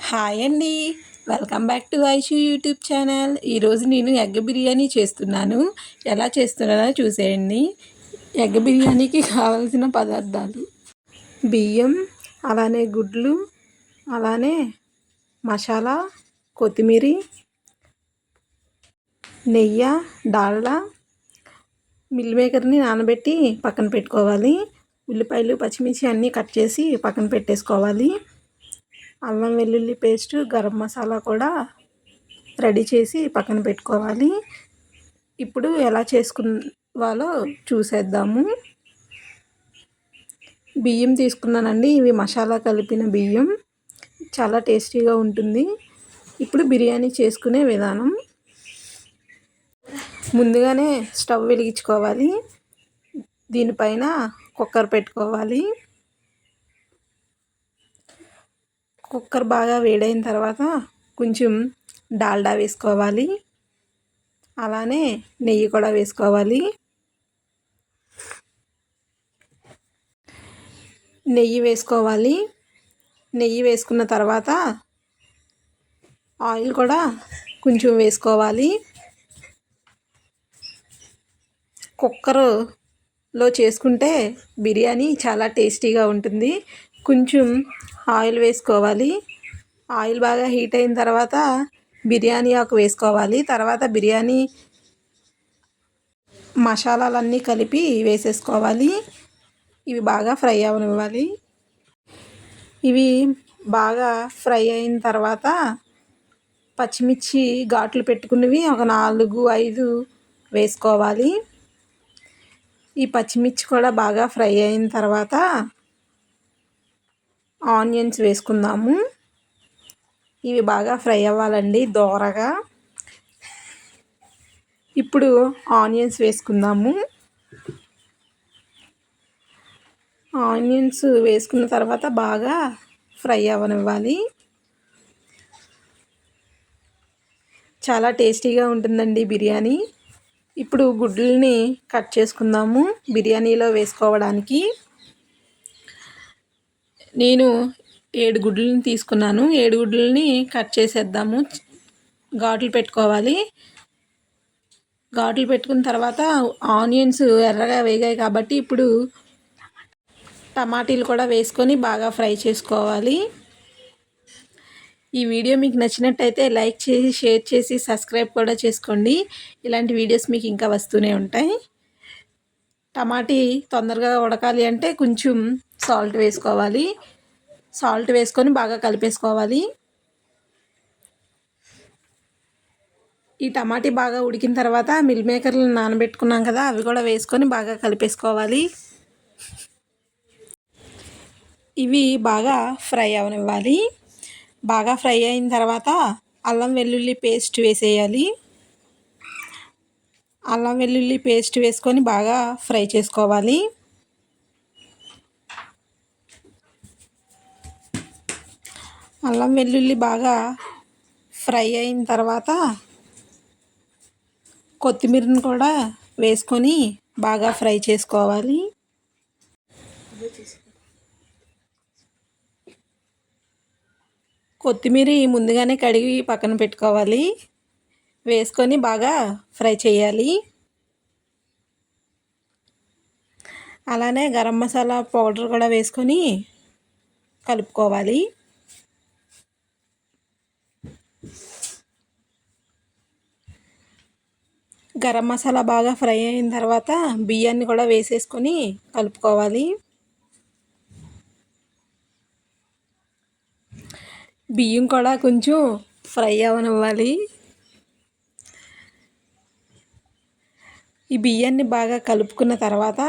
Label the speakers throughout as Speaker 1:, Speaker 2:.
Speaker 1: Hi అండి. Welcome back to Aishu YouTube channel. ఈరోజు నేను ఎగ్ బిర్యానీ చేస్తున్నాను. ఎలా చేస్తున్నానో చూసేయండి. ఎగ్ బిర్యానీకి కావాల్సిన పదార్థాలు: బియ్యం, అలానే గుడ్లు, అలానే మసాలా, కొత్తిమీర, నెయ్యి, డాల్డా, మిల్ మేకర్ని నానబెట్టి పక్కన పెట్టుకోవాలి. ఉల్లిపాయలు, పచ్చిమిర్చి అన్నీ కట్ చేసి పక్కన పెట్టేసుకోవాలి. అల్లం వెల్లుల్లి పేస్టు, గరం మసాలా కూడా రెడీ చేసి పక్కన పెట్టుకోవాలి. ఇప్పుడు ఎలా చేసుకోవాలో చూసేద్దాము. బియ్యం తీసుకున్నానండి. ఇవి మసాలా కలిపిన బియ్యం. చాలా టేస్టీగా ఉంటుంది. ఇప్పుడు బిర్యానీ చేసుకునే విధానం: ముందుగానే స్టవ్ వెలిగించుకోవాలి. దీనిపైన కుక్కర్ పెట్టుకోవాలి. కుక్కర్ బాగా వేడైన తర్వాత కొంచెం డాల్డా వేసుకోవాలి. అలానే నెయ్యి కూడా వేసుకోవాలి. నెయ్యి వేసుకున్న తర్వాత ఆయిల్ కూడా కొంచెం వేసుకోవాలి. కుక్కర్లో చేసుకుంటే బిర్యానీ చాలా టేస్టీగా ఉంటుంది. కొంచెం ఆయిల్ వేసుకోవాలి. ఆయిల్ బాగా హీట్ అయిన తర్వాత బిర్యానీ ఆకు వేసుకోవాలి. తర్వాత బిర్యానీ మసాలాలన్నీ కలిపి వేసేసుకోవాలి. ఇవి బాగా ఫ్రై అవ్వనివ్వాలి. ఇవి బాగా ఫ్రై అయిన తర్వాత పచ్చిమిర్చి ఘాట్లు పెట్టుకున్నవి ఒక 4-5 వేసుకోవాలి. ఈ పచ్చిమిర్చి కూడా బాగా ఫ్రై అయిన తర్వాత ఆనియన్స్ వేసుకుందాము. ఇవి బాగా ఫ్రై అవ్వాలండి, దోరగా. ఇప్పుడు ఆనియన్స్ వేసుకుందాము. ఆనియన్స్ వేసుకున్న తర్వాత బాగా ఫ్రై అవ్వనివ్వాలి. చాలా టేస్టీగా ఉంటుందండి బిర్యానీ. ఇప్పుడు గుడ్లని కట్ చేసుకుందాము బిర్యానీలో వేసుకోవడానికి. నేను 7 గుడ్లని తీసుకున్నాను. 7 గుడ్లని కట్ చేసేద్దాము. ఘాట్లు పెట్టుకోవాలి. ఘాట్లు పెట్టుకున్న తర్వాత ఆనియన్స్ ఎర్రగా వేగాయి కాబట్టి ఇప్పుడు టమాటీలు కూడా వేసుకొని బాగా ఫ్రై చేసుకోవాలి. ఈ వీడియో మీకు నచ్చినట్టయితే లైక్ చేసి, షేర్ చేసి, సబ్స్క్రైబ్ కూడా చేసుకోండి. ఇలాంటి వీడియోస్ మీకు ఇంకా వస్తూనే ఉంటాయి. టమాటీ తొందరగా ఉడకాలి అంటే కొంచెం సాల్ట్ వేసుకోవాలి. సాల్ట్ వేసుకొని బాగా కలిపేసుకోవాలి. ఈ టమాటీ బాగా ఉడికిన తర్వాత మిల్ మేకర్లు నానబెట్టుకున్నాం కదా, అవి కూడా వేసుకొని బాగా కలిపేసుకోవాలి. ఇవి బాగా ఫ్రై అవనివ్వాలి. బాగా ఫ్రై అయిన తర్వాత అల్లం వెల్లుల్లి పేస్ట్ వేసేయాలి. అల్లం వెల్లుల్లి పేస్ట్ వేసుకొని బాగా ఫ్రై చేసుకోవాలి. అల్లం వెల్లుల్లి బాగా ఫ్రై అయిన తర్వాత కొత్తిమీరని కూడా వేసుకొని బాగా ఫ్రై చేసుకోవాలి. కొత్తిమీర ముందుగానే కడిగి పక్కన పెట్టుకోవాలి. వేసుకొని బాగా ఫ్రై చేయాలి. అలానే గరం మసాలా పౌడర్ కూడా వేసుకొని కలుపుకోవాలి. గరం మసాలా బాగా ఫ్రై అయిన తర్వాత బియ్యాన్ని కూడా వేసేసుకొని కలుపుకోవాలి. బియ్యం కూడా కొంచెం ఫ్రై అవనివ్వాలి. ఈ బియ్యాన్ని బాగా కలుపుకున్న తర్వాత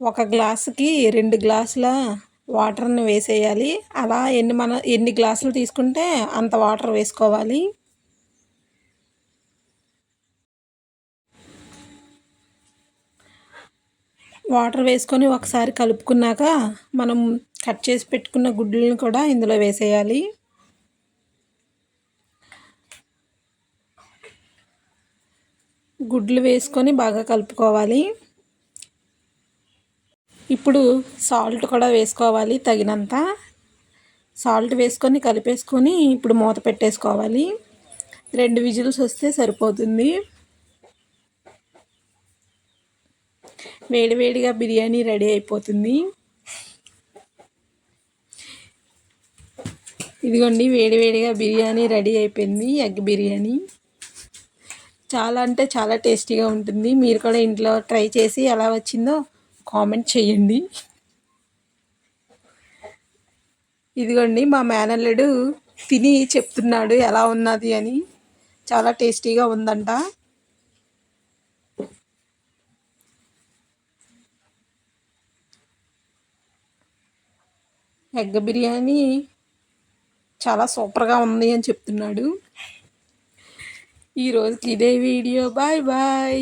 Speaker 1: ఒక గ్లాసుకి 2 గ్లాసుల వాటర్ని వేసేయాలి. అలా ఎన్ని గ్లాసులు తీసుకుంటే అంత వాటర్ వేసుకోవాలి. వాటర్ వేసుకొని ఒకసారి కలుపుకున్నాక మనం కట్ చేసి పెట్టుకున్న గుడ్లను కూడా ఇందులో వేసేయాలి. గుడ్లు వేసుకొని బాగా కలుపుకోవాలి. ఇప్పుడు సాల్ట్ కూడా వేసుకోవాలి తగినంత. సాల్ట్ వేసుకొని కలిపేసుకొని ఇప్పుడు మూత పెట్టేసుకోవాలి. 2 విజిల్స్ వస్తే సరిపోతుంది. వేడివేడిగా బిర్యానీ రెడీ అయిపోతుంది. ఇదిగోండి, వేడివేడిగా బిర్యానీ రెడీ అయిపోయింది. ఎగ్ బిర్యానీ చాలా అంటే చాలా టేస్టీగా ఉంటుంది. మీరు కూడా ఇంట్లో ట్రై చేసి ఎలా వచ్చిందో కామెంట్ చేయండి. ఇదిగోండి, మా మేనల్లుడు తిని చెప్తున్నాడు ఎలా ఉన్నది అని. చాలా టేస్టీగా ఉందంట. ఎగ్ బిర్యానీ చాలా సూపర్గా ఉంది అని చెప్తున్నాడు. ఈరోజుకి ఇదే వీడియో. Bye bye.